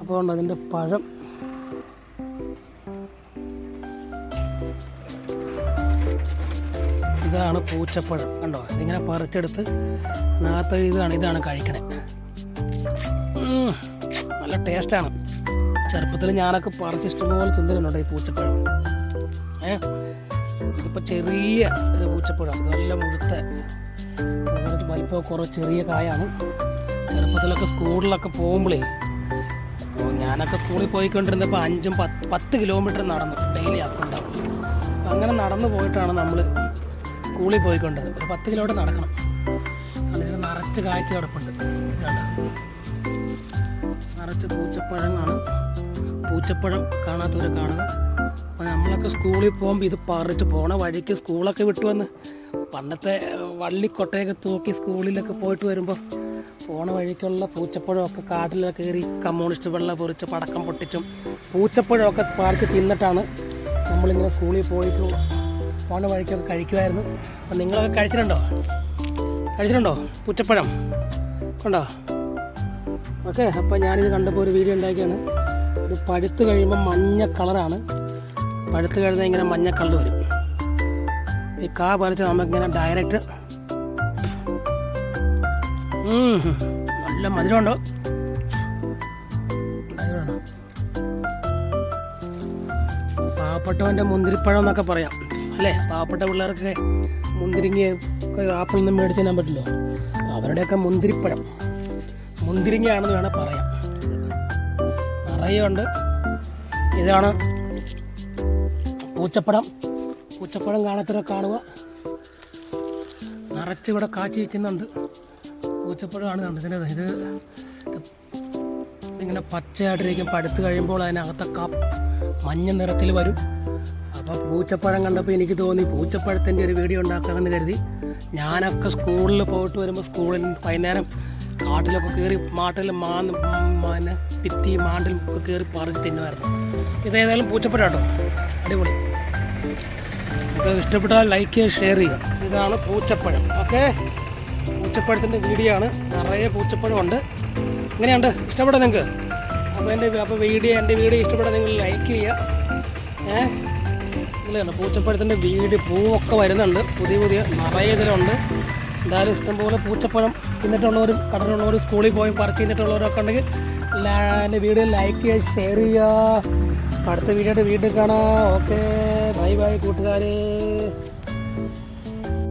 അപ്പോൾ അതിൻ്റെ പഴം ഇതാണ് പൂച്ചപ്പഴം. കണ്ടോ, ഇതിങ്ങനെ പറിച്ചെടുത്ത് നാത്ത ഇതാണ് കഴിക്കണേ. നല്ല ടേസ്റ്റാണ്. ചെറുപ്പത്തിൽ ഞാനൊക്കെ പറിച്ച് ഇഷ്ടംപോലെ ചിന്തലുണ്ടോ ഈ പൂച്ചപ്പഴം. ഇതിപ്പോൾ ചെറിയ ഒരു പൂച്ചപ്പഴം, ഇതെല്ലാം മുഴുത്ത വലിപ്പം കുറച്ച് ചെറിയ കായാണ്. ചെറുപ്പത്തിലൊക്കെ സ്കൂളിലൊക്കെ പോകുമ്പോഴേ, ഞാനൊക്കെ സ്കൂളിൽ പോയിക്കൊണ്ടിരുന്നപ്പോൾ 5-10 കിലോമീറ്റർ നടന്നു ഡെയിലി അപ്പുണ്ടാവും. അപ്പം അങ്ങനെ നടന്നു പോയിട്ടാണ് നമ്മൾ സ്കൂളിൽ പോയിക്കൊണ്ടിരുന്നത്. ഒരു 10 കിലോമീറ്റർ നടക്കണം. അതിന് നിറച്ച് കാഴ്ച കിടപ്പുണ്ട്. നിറച്ച് പൂച്ചപ്പഴമാണ്. പൂച്ചപ്പഴം കാണാത്തവരെ കാണുക. അപ്പോൾ നമ്മളൊക്കെ സ്കൂളിൽ പോകുമ്പോൾ ഇത് പറിച്ച് പോണ വഴിക്ക് സ്കൂളൊക്കെ വിട്ടു വന്ന് പണ്ടത്തെ വള്ളിക്കൊട്ടയൊക്കെ തൂക്കി സ്കൂളിലൊക്കെ പോയിട്ട് വരുമ്പോൾ പോണ വഴിക്കുള്ള പൂച്ചപ്പഴമൊക്കെ കാട്ടിലൊക്കെ കയറി കമ്മ്യൂണിസ്റ്റ് വെള്ളം പൊറിച്ച് പടക്കം പൊട്ടിച്ചും പൂച്ചപ്പഴമൊക്കെ പറിച്ച് തിന്നിട്ടാണ് നമ്മളിങ്ങനെ സ്കൂളിൽ പോയിട്ട് പോണ വഴിക്കൊക്കെ കഴിക്കുമായിരുന്നു. അപ്പം നിങ്ങളൊക്കെ കഴിച്ചിട്ടുണ്ടോ പൂച്ചപ്പഴം? ഉണ്ടോ? ഓക്കെ. അപ്പോൾ ഞാനിത് കണ്ടപ്പോൾ ഒരു വീഡിയോ ഉണ്ടാക്കിയാണ്. ഇത് പഴുത്ത് കഴിയുമ്പോൾ മഞ്ഞ കളറാണ്. പഴുത്ത് കഴിഞ്ഞാൽ ഇങ്ങനെ മഞ്ഞ കളർ വരും. ഈ കാ പറിച്ച് നമുക്കിങ്ങനെ ഡയറക്റ്റ് നല്ല മധുരമുണ്ടോ? പാവപ്പെട്ടവൻ്റെ മുന്തിരിപ്പഴം എന്നൊക്കെ പറയാം അല്ലേ? പാവപ്പെട്ട പിള്ളേർക്ക് മുന്തിരിങ്ങ ആപ്പിൾ നിന്നും മേടിച്ച് തരാൻ പറ്റില്ലോ. അവരുടെയൊക്കെ മുന്തിരിങ്ങയാണെന്ന് വേണേൽ പറയാം. നിറയുണ്ട്. ഇതാണ് പൂച്ചപ്പഴം കാണുക. നിറച്ചിവിടെ കാച്ചി വയ്ക്കുന്നുണ്ട്. പൂച്ചപ്പഴമാണ് കണ്ടത്. ഇത് ഇങ്ങനെ പച്ചയായിട്ടിരിക്കും. പഴുത്ത് കഴിയുമ്പോൾ അതിനകത്തൊക്കെ മഞ്ഞ നിറത്തിൽ വരും. അപ്പോൾ പൂച്ചപ്പഴം കണ്ടപ്പോൾ എനിക്ക് തോന്നി പൂച്ചപ്പഴത്തിൻ്റെ ഒരു വീഡിയോ ഉണ്ടാക്കാമെന്ന് കരുതി. ഞാനൊക്കെ സ്കൂളിൽ പോയിട്ട് വരുമ്പോൾ സ്കൂളിൽ വൈകുന്നേരം കാട്ടിലൊക്കെ കയറി ഭിത്തി മാണ്ടിലും ഒക്കെ കയറി പറിച്ച് തിന്നുമായിരുന്നു. ഇതേതായാലും പൂച്ചപ്പഴം കേട്ടോ, അടിപൊളി. ഇത് ഇഷ്ടപ്പെട്ടാൽ ലൈക്ക് ചെയ്യുക, ഷെയർ ചെയ്യുക. ഇതാണ് പൂച്ചപ്പഴം. ഓക്കെ, പൂച്ചപ്പഴത്തിൻ്റെ വീഡിയോ ആണ്. നിറയെ പൂച്ചപ്പഴമുണ്ട്. ഇങ്ങനെയുണ്ട്. ഇഷ്ടപ്പെട്ടോ നിങ്ങൾക്ക്? അപ്പോൾ എൻ്റെ വീഡിയോ ഇഷ്ടപ്പെട്ടാൽ നിങ്ങൾ ലൈക്ക് ചെയ്യുക. ഇതിൽ കണ്ടോ പൂച്ചപ്പഴത്തിൻ്റെ പൂവൊക്കെ വരുന്നുണ്ട്. പുതിയ നിറയെ ഇതിലുണ്ട്. എന്തായാലും ഇഷ്ടംപോലെ പൂച്ചപ്പഴം തിന്നിട്ടുള്ളവരും കടലുള്ളവരും സ്കൂളിൽ പോയി പറിച്ച് തിന്നിട്ടുള്ളവരൊക്കെ ഉണ്ടെങ്കിൽ എൻ്റെ വീഡിയോ ലൈക്ക് ചെയ്യുക, ഷെയർ ചെയ്യുക. അടുത്ത വീഡിയോ കാണാം. ഓക്കെ, ബൈ കൂട്ടുകാരെ.